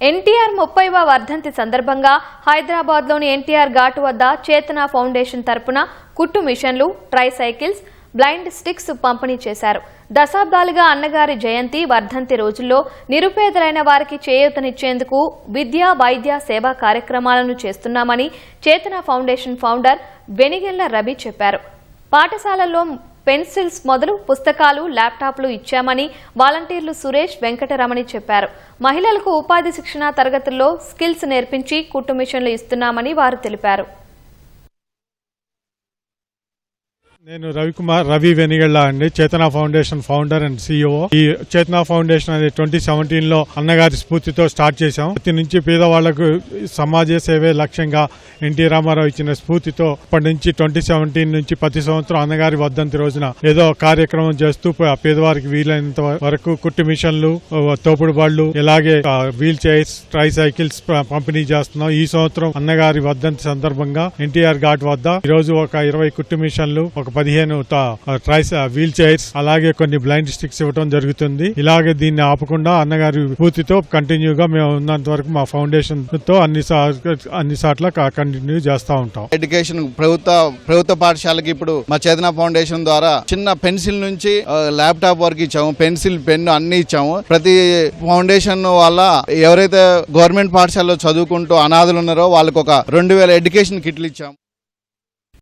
ఎన్టీఆర్ 30వ వర్ధంతి సందర్భంగా హైదరాబాద్లోని ఎన్టీఆర్ ఘాట్ వద్ద చేతన ఫౌండేషన్ తరపున కుట్టు మిషన్లు, ట్రై సైకిల్స్, బ్లైండ్ స్టిక్స్ పంపిణీ చేశారు. దశాబ్దాలుగా అన్నగారి జయంతి, వర్ధంతి రోజుల్లో నిరుపేదలైన వారికి చేయూతనిచ్చేందుకు విద్యా, వైద్య సేవా కార్యక్రమాలను చేస్తున్నామని చేతన ఫౌండేషన్ ఫౌండర్ వెనిగెళ్ల రవి చెప్పారు. పాఠశాలల్లో పెన్సిల్స్ మొదలు పుస్తకాలు, ల్యాప్టాప్లు ఇచ్చామని వాలంటీర్లు సురేష్, వెంకటరమణి చెప్పారు. మహిళలకు ఉపాధి శిక్షణ తరగతుల్లో స్కిల్స్ నేర్పించి కుట్టు మిషన్లు ఇస్తున్నామని వారు తెలిపారు. నేను రవి వెనిగళ్ల అండి, చేతన ఫౌండేషన్ ఫౌండర్ అండ్ సిఇఓ. ఈ చేతన ఫౌండేషన్ అనేది 2017లో అన్నగారి స్ఫూర్తితో స్టార్ట్ చేశాం. ప్రతి నుంచి పేదవాళ్లకు సమాజ సేవే లక్ష్యంగా ఎన్టీ రామారావు ఇచ్చిన స్ఫూర్తితో అప్పటి నుంచి 2017 నుంచి ప్రతి సంవత్సరం అన్నగారి వర్ధంతి రోజున ఏదో కార్యక్రమం చేస్తూ పేదవారికి వీలైనంత వరకు కుట్టు మిషన్లు, తోపుడు బళ్ళు, ఇలాగే వీల్ చైర్స్, ట్రై సైకిల్స్ పంపిణీ చేస్తున్నాం. ఈ సంవత్సరం అన్నగారి వర్ధంతి సందర్భంగా ఎన్టీఆర్ ఘాట్ వద్ద ఈ రోజు ఒక 20 కుట్టు మిషన్లు, ఒక 15 వీల్ చైర్స్, అలాగే కొన్ని బ్లైండ్ స్టిక్స్ ఇవ్వడం జరుగుతుంది. ఇలాగే దీన్ని ఆపకుండా అన్నగారి పూర్తితో కంటిన్యూగా మేము ఉన్నంత వరకు మా ఫౌండేషన్ తో అన్ని సార్లు కంటిన్యూ చేస్తూ ఉంటాం. ఎడ్యుకేషన్ ప్రభుత్వ పాఠశాలకి ఇప్పుడు మా చేతన ఫౌండేషన్ ద్వారా చిన్న పెన్సిల్ నుంచి ల్యాప్టాప్ వరకు ఇచ్చాము. పెన్సిల్, పెన్ను అన్ని ఇచ్చాము. ప్రతి ఫౌండేషన్ వల్ల ఎవరైతే గవర్నమెంట్ పాఠశాలలో చదువుకుంటూ అనాథలు ఉన్నారో వాళ్ళకి ఒక 2000 ఎడ్యుకేషన్ కిట్లు ఇచ్చాము.